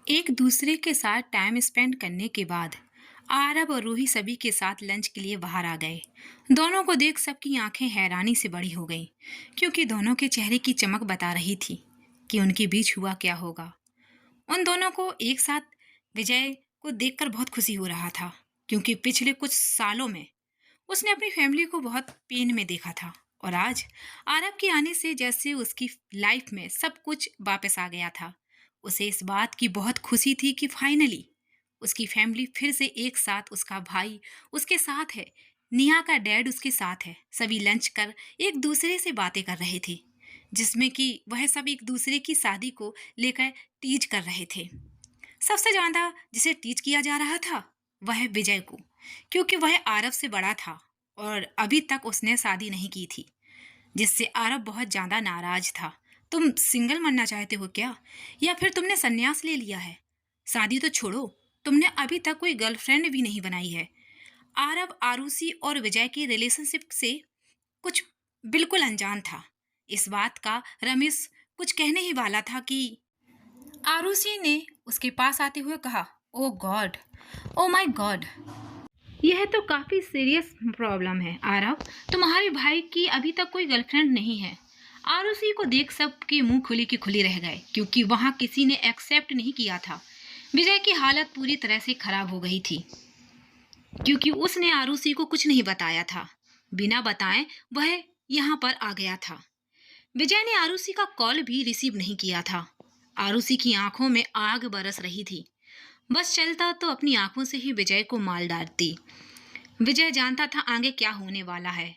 एक दूसरे के साथ टाइम स्पेंड करने के बाद आरब और रूही सभी के साथ लंच के लिए बाहर आ गए। दोनों को देख सबकी आंखें हैरानी से बड़ी हो गईं, क्योंकि दोनों के चेहरे की चमक बता रही थी कि उनके बीच हुआ क्या होगा। उन दोनों को एक साथ विजय को देखकर बहुत खुशी हो रहा था, क्योंकि पिछले कुछ सालों में उसने अपनी फैमिली को बहुत पेन में देखा था। और आज आरब के आने से जैसे उसकी लाइफ में सब कुछ वापस आ गया था। उसे इस बात की बहुत खुशी थी कि फाइनली उसकी फैमिली फिर से एक साथ, उसका भाई उसके साथ है, निया का डैड उसके साथ है। सभी लंच कर एक दूसरे से बातें कर रहे थे, जिसमें कि वह सब एक दूसरे की शादी को लेकर टीज कर रहे थे। सबसे ज्यादा जिसे टीच किया जा रहा था वह विजय को, क्योंकि वह आरव से बड़ा था और अभी तक उसने शादी नहीं की थी, जिससे आरव बहुत ज्यादा नाराज था। तुम सिंगल मरना चाहते हो क्या, या फिर तुमने संन्यास ले लिया है? शादी तो छोड़ो, तुमने अभी तक कोई गर्लफ्रेंड भी नहीं बनाई है। आरव आरुषि और विजय की रिलेशनशिप से कुछ बिल्कुल अनजान था। इस बात का रमेश कुछ कहने ही वाला था कि आरुषि ने उसके पास आते हुए कहा, ओ गॉड, ओ माय गॉड, यह तो काफी सीरियस प्रॉब्लम है आरव। तुम्हारे भाई की अभी तक कोई गर्लफ्रेंड नहीं है। आरुषि को देख सबके मुंह खुली की खुली रह गए, क्योंकि वहां किसी ने एक्सेप्ट नहीं किया था। विजय की हालत पूरी तरह से खराब हो गई थी, क्योंकि उसने आरुषि को कुछ नहीं बताया था। बिना बताए वह यहाँ पर आ गया था। विजय ने आरुषि का कॉल भी रिसीव नहीं किया था। आरुषि की आंखों में आग बरस रही थी। बस चलता तो अपनी आंखों से ही विजय को मार डालती। विजय जानता था आगे क्या होने वाला है,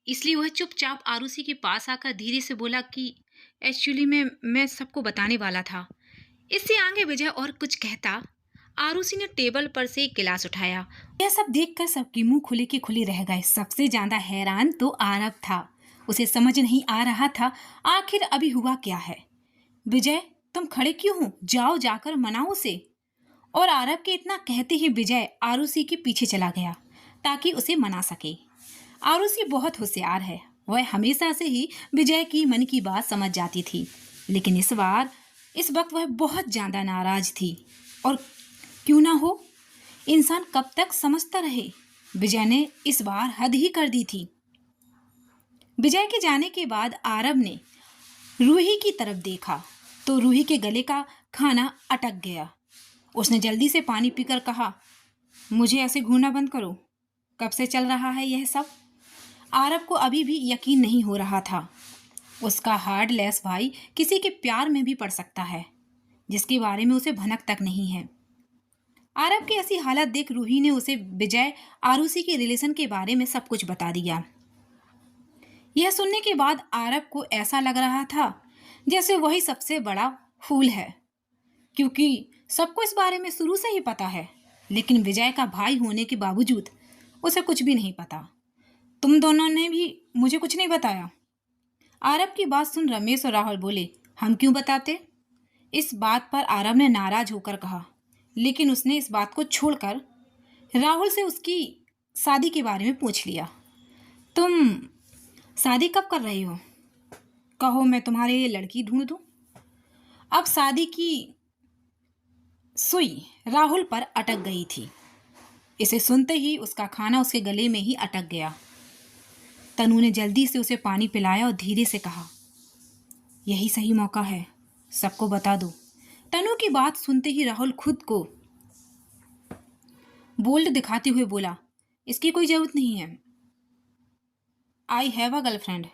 इसलिए वह चुपचाप आरुषि के पास आकर धीरे से बोला कि एक्चुअली मैं सबको बताने वाला था। इससे आगे विजय और कुछ कहता, आरुषि ने टेबल पर से एक गिलास उठाया। यह सब देखकर सबकी मुंह खुली की खुली रह गए। सबसे ज्यादा हैरान तो आरव था। उसे समझ नहीं आ रहा था आखिर अभी हुआ क्या है। विजय, तुम खड़े क्यों हो? जाओ, जाकर मनाओ उसे। और आरव के इतना कहते ही विजय आरुषि के पीछे चला गया ताकि उसे मना सके। आरुषि बहुत होशियार है। वह हमेशा से ही विजय की मन की बात समझ जाती थी, लेकिन इस वक्त वह बहुत ज्यादा नाराज थी। और क्यों ना हो, इंसान कब तक समझता रहे। विजय ने इस बार हद ही कर दी थी। विजय के जाने के बाद आरव ने रूही की तरफ देखा तो रूही के गले का खाना अटक गया। उसने जल्दी से पानी पीकर कहा, मुझे ऐसे घूरना बंद करो। कब से चल रहा है यह सब? आरव को अभी भी यकीन नहीं हो रहा था। उसका हार्डलेस भाई किसी के प्यार में भी पड़ सकता है, जिसके बारे में उसे भनक तक नहीं है। आरव की ऐसी हालत देख रूही ने उसे विजय आरुषि के रिलेशन के बारे में सब कुछ बता दिया। यह सुनने के बाद आरव को ऐसा लग रहा था जैसे वही सबसे बड़ा फूल है, क्योंकि सबको इस बारे में शुरू से ही पता है, लेकिन विजय का भाई होने के बावजूद उसे कुछ भी नहीं पता। तुम दोनों ने भी मुझे कुछ नहीं बताया। आरव की बात सुन रमेश और राहुल बोले, हम क्यों बताते? इस बात पर आरव ने नाराज होकर कहा, लेकिन उसने इस बात को छोड़कर राहुल से उसकी शादी के बारे में पूछ लिया। तुम शादी कब कर रही हो? कहो, मैं तुम्हारे लिए लड़की ढूंढ दूं। अब शादी की सुई राहुल पर अटक गई थी। इसे सुनते ही उसका खाना उसके गले में ही अटक गया। तनु ने जल्दी से उसे पानी पिलाया और धीरे से कहा, यही सही मौका है, सबको बता दो। तनु की बात सुनते ही राहुल खुद को बोल्ड दिखाते हुए बोला, इसकी कोई जरूरत नहीं है। I have a girlfriend.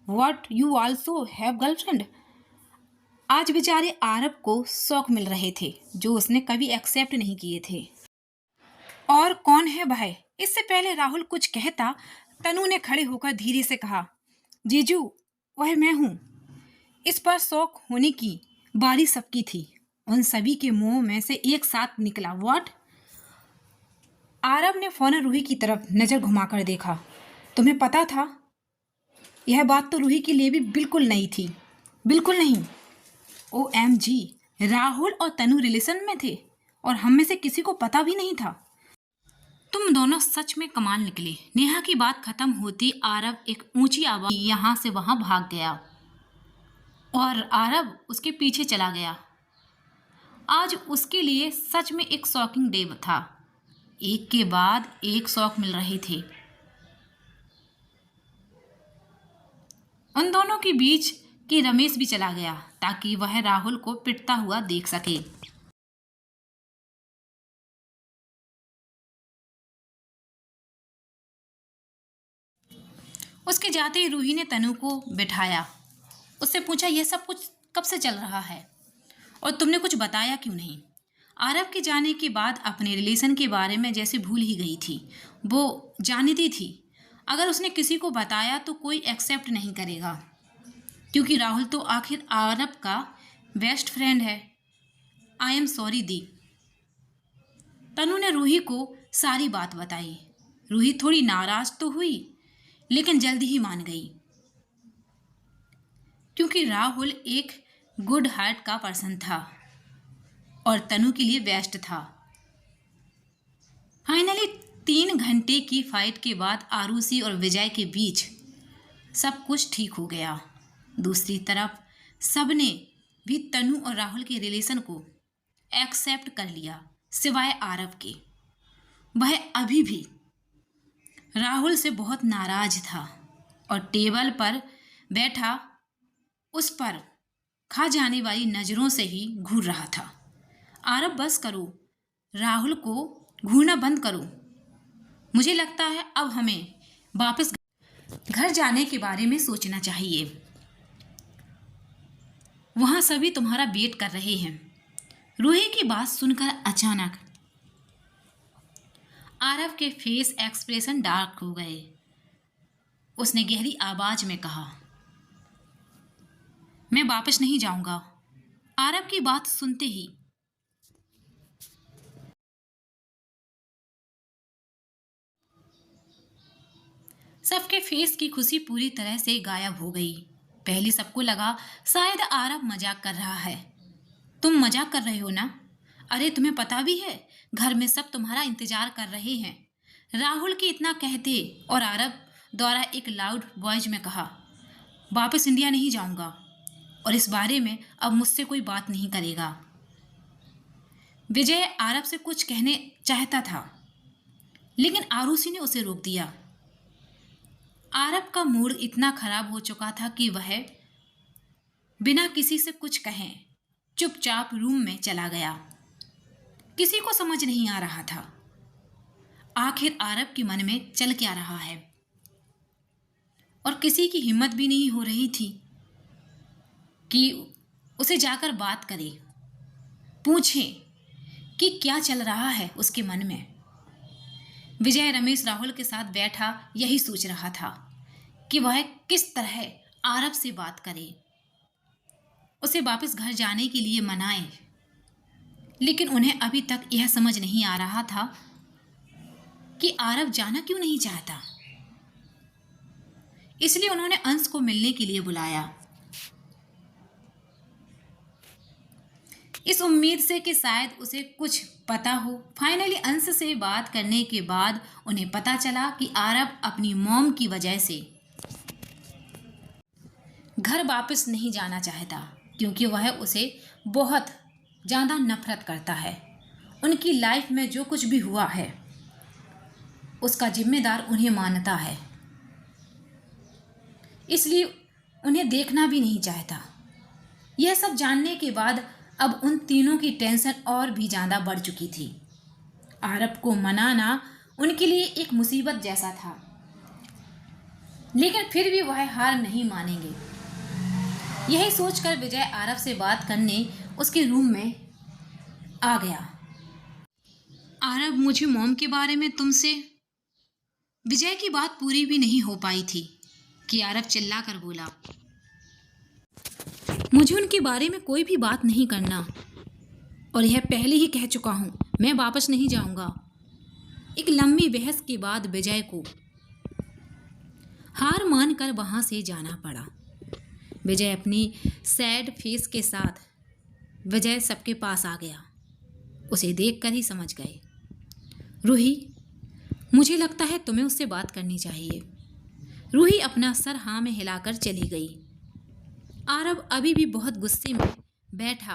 What, you also have girlfriend? आज बेचारे आरब को शौक मिल रहे थे जो उसने कभी एक्सेप्ट नहीं किए थे। और कौन है भाई? इससे पहले राहुल कुछ कहता, तनु ने खड़े होकर धीरे से कहा, जीजू, वह मैं हूं। इस पर शौक होने की बारी सबकी थी। उन सभी के मुंह में से एक साथ निकला, व्हाट? आरब ने फौरन रूही की तरफ नजर घुमाकर देखा। तुम्हें पता था? यह बात तो रूही के लिए भी बिल्कुल नई थी। बिल्कुल नहीं। OMG, राहुल और तनु रिलेशन में थे और हम में से किसी को पता भी नहीं था। तुम दोनों सच में कमाल निकले। नेहा की बात खत्म होती आरव एक ऊंची आवाज यहाँ से वहां भाग गया और आरव उसके पीछे चला गया। आज उसके लिए सच में एक शॉकिंग डे था। एक के बाद एक शौक मिल रहे थे। उन दोनों के बीच कि रमेश भी चला गया ताकि वह राहुल को पिटता हुआ देख सके। उसके जाते ही रूही ने तनु को बिठाया। उससे पूछा, यह सब कुछ कब से चल रहा है और तुमने कुछ बताया क्यों नहीं? आरव के जाने के बाद अपने रिलेशन के बारे में जैसे भूल ही गई थी। वो जानती थी अगर उसने किसी को बताया तो कोई एक्सेप्ट नहीं करेगा, क्योंकि राहुल तो आखिर आरव का बेस्ट फ्रेंड है। आई एम सॉरी दी। तनु ने रूही को सारी बात बताई। रूही थोड़ी नाराज तो हुई, लेकिन जल्दी ही मान गई, क्योंकि राहुल एक गुड हार्ट का पर्सन था और तनु के लिए बेस्ट था। फाइनली 3 घंटे की फाइट के बाद आरुषि और विजय के बीच सब कुछ ठीक हो गया। दूसरी तरफ सबने भी तनु और राहुल के रिलेशन को एक्सेप्ट कर लिया, सिवाय आरव के। वह अभी भी राहुल से बहुत नाराज था और टेबल पर बैठा उस पर खा जाने वाली नजरों से ही घूर रहा था। आरव बस करो, राहुल को घूरना बंद करो। मुझे लगता है अब हमें वापस घर जाने के बारे में सोचना चाहिए। वहां सभी तुम्हारा वेट कर रहे हैं। रूही की बात सुनकर अचानक आरव के फेस एक्सप्रेशन डार्क हो गए। उसने गहरी आवाज में कहा, मैं वापस नहीं जाऊंगा। आरव की बात सुनते ही सबके फेस की खुशी पूरी तरह से गायब हो गई। पहले सबको लगा शायद आरव मजाक कर रहा है। तुम मजाक कर रहे हो ना? अरे तुम्हें पता भी है घर में सब तुम्हारा इंतजार कर रहे हैं। राहुल के इतना कहते और आरव द्वारा एक लाउड वॉइस में कहा, वापस इंडिया नहीं जाऊंगा और इस बारे में अब मुझसे कोई बात नहीं करेगा। विजय आरव से कुछ कहने चाहता था, लेकिन आरुषि ने उसे रोक दिया। आरव का मूड इतना खराब हो चुका था कि वह बिना किसी से कुछ कहे चुपचाप रूम में चला गया। किसी को समझ नहीं आ रहा था आखिर आरव के मन में चल क्या रहा है, और किसी की हिम्मत भी नहीं हो रही थी कि उसे जाकर बात करे, पूछे कि क्या चल रहा है उसके मन में। विजय रमेश राहुल के साथ बैठा यही सोच रहा था कि वह किस तरह आरव से बात करे, उसे वापस घर जाने के लिए मनाए। लेकिन उन्हें अभी तक यह समझ नहीं आ रहा था कि आरव जाना क्यों नहीं चाहता। इसलिए उन्होंने अंश को मिलने के लिए बुलाया, इस उम्मीद से कि शायद उसे कुछ पता हो। फाइनली अंश से बात करने के बाद उन्हें पता चला कि आरव अपनी मॉम की वजह से घर वापस नहीं जाना चाहता, क्योंकि वह उसे बहुत ज़्यादा नफरत करता है। उनकी लाइफ में जो कुछ भी हुआ है उसका जिम्मेदार उन्हें मानता है, इसलिए उन्हें देखना भी नहीं चाहता। यह सब जानने के बाद अब उन तीनों की टेंशन और भी ज़्यादा बढ़ चुकी थी। आरव को मनाना उनके लिए एक मुसीबत जैसा था, लेकिन फिर भी वह हार नहीं मानेंगे। यही सोचकर विजय आरव से बात करने उसके रूम में आ गया। आरव, मुझे मॉम के बारे में तुमसे। विजय की बात पूरी भी नहीं हो पाई थी कि आरव चिल्ला कर बोला, मुझे उनके बारे में कोई भी बात नहीं करना, और यह पहले ही कह चुका हूँ, मैं वापस नहीं जाऊंगा। एक लंबी बहस के बाद विजय को हार मानकर वहां से जाना पड़ा। विजय अपनी सैड फेस के साथ विजय सबके पास आ गया। उसे देखकर ही समझ गए। रूही, मुझे लगता है तुम्हें उससे बात करनी चाहिए। रूही अपना सर हाँ में हिलाकर चली गई। आरव अभी भी बहुत गुस्से में बैठा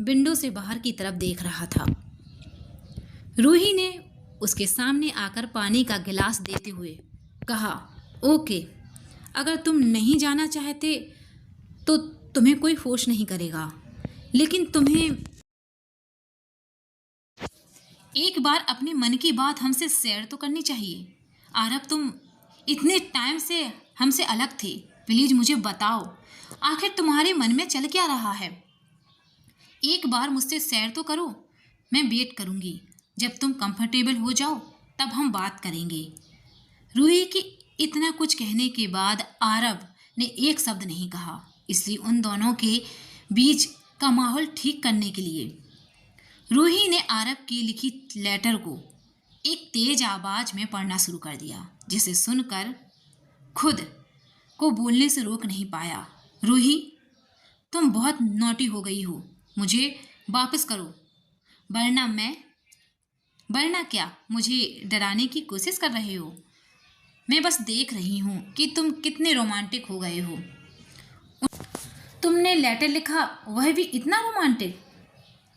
विंडो से बाहर की तरफ देख रहा था। रूही ने उसके सामने आकर पानी का गिलास देते हुए कहा, ओके, अगर तुम नहीं जाना चाहते तो तुम्हें कोई फोर्स नहीं करेगा, लेकिन तुम्हें एक बार अपने मन की बात हमसे शेयर तो करनी चाहिए। आरब, तुम इतने टाइम से हमसे अलग थे, प्लीज मुझे बताओ, आखिर तुम्हारे मन में चल क्या रहा है? एक बार मुझसे शेयर तो करो। मैं वेट करूंगी, जब तुम कंफर्टेबल हो जाओ तब हम बात करेंगे। रूही की इतना कुछ कहने के बाद आरब ने एक शब्द नहीं कहा, इसलिए उन दोनों के बीच का माहौल ठीक करने के लिए रूही ने आरब की लिखी लेटर को एक तेज आवाज में पढ़ना शुरू कर दिया, जिसे सुनकर खुद को बोलने से रोक नहीं पाया। रूही, तुम बहुत नॉटी हो गई हो, मुझे वापस करो, वरना क्या मुझे डराने की कोशिश कर रहे हो? मैं बस देख रही हूँ कि तुम कितने रोमांटिक हो गए हो। तुमने लेटर लिखा, वह भी इतना रोमांटिक?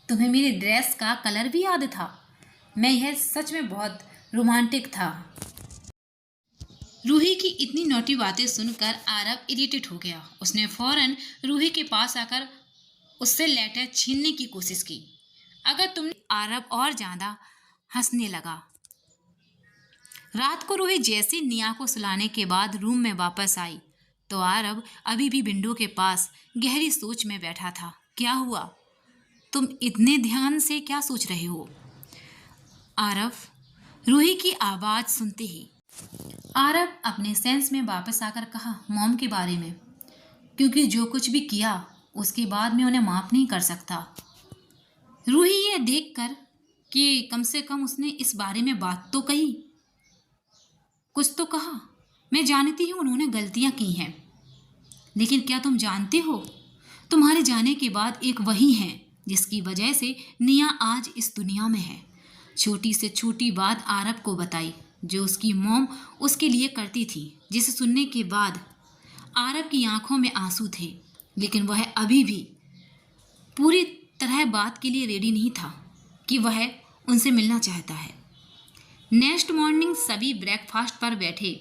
तुम्हें मेरी ड्रेस का कलर भी याद था। मैं यह सच में बहुत रोमांटिक था। रूही की इतनी नोटी बातें सुनकर आरब इरिटेट हो गया। उसने फौरन रूही के पास आकर उससे लेटर छीनने की कोशिश की। अगर तुम आरब और ज़्यादा हंसने लगा। रात को रूही जैसे निया को सुलाने के बाद रूम में वापस आई तो आरब अभी भी विंडो के पास गहरी सोच में बैठा था। क्या हुआ? तुम इतने ध्यान से क्या सोच रहे हो? आरब, रूही की आवाज़ सुनते ही आरब अपने सेंस में वापस आकर कहा, मॉम के बारे में, क्योंकि जो कुछ भी किया उसके बाद मैं उन्हें माफ़ नहीं कर सकता। रूही ये देखकर कि कम से कम उसने इस बारे में बात तो कही, कुछ तो कहा। मैं जानती हूँ उन्होंने गलतियाँ की हैं, लेकिन क्या तुम जानते हो, तुम्हारे जाने के बाद एक वही है जिसकी वजह से निया आज इस दुनिया में है। छोटी से छोटी बात आरब को बताई जो उसकी मॉम उसके लिए करती थी, जिसे सुनने के बाद आरब की आंखों में आंसू थे, लेकिन वह अभी भी पूरी तरह बात के लिए रेडी नहीं था कि वह उनसे मिलना चाहता है। नेक्स्ट मॉर्निंग सभी ब्रेकफास्ट पर बैठे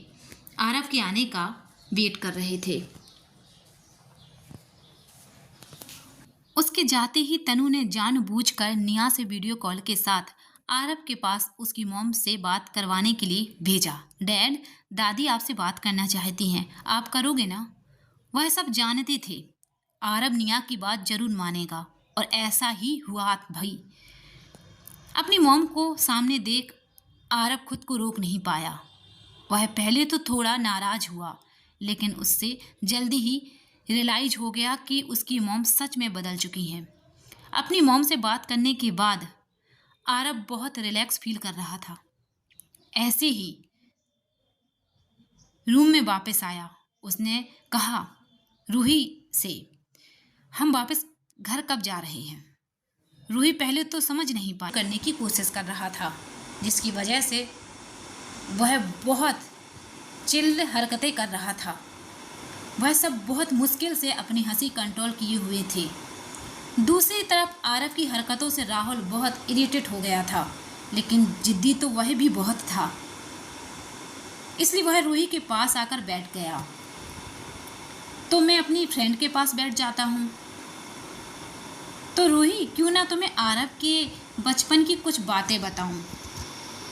आरब के आने का वेट कर रहे थे। उसके जाते ही तनु ने जानबूझकर निया से वीडियो कॉल के साथ आरब के पास उसकी मॉम से बात करवाने के लिए भेजा। डैड, दादी आपसे बात करना चाहती हैं, आप करोगे ना? वह सब जानते थे आरब निया की बात जरूर मानेगा, और ऐसा ही हुआ भाई। अपनी मॉम को सामने देख आरब खुद को रोक नहीं पाया। वह पहले तो थोड़ा नाराज हुआ, लेकिन उससे जल्दी ही रियलाइज हो गया कि उसकी मॉम सच में बदल चुकी हैं। अपनी मॉम से बात करने के बाद आरब बहुत रिलैक्स फील कर रहा था। ऐसे ही रूम में वापस आया। उसने कहा रूही से, हम वापस घर कब जा रहे हैं? रूही पहले तो समझ नहीं पा करने की कोशिश कर रहा था, जिसकी वजह से वह बहुत चिल्ड हरकतें कर रहा था। वह सब बहुत मुश्किल से अपनी हंसी कंट्रोल किए हुए थे। दूसरी तरफ आरब की हरकतों से राहुल बहुत इरिटेट हो गया था, लेकिन जिद्दी तो वह भी बहुत था, इसलिए वह रूही के पास आकर बैठ गया। तो मैं अपनी फ्रेंड के पास बैठ जाता हूँ। तो रूही, क्यों ना तुम्हें आरब के बचपन की कुछ बातें बताऊँ।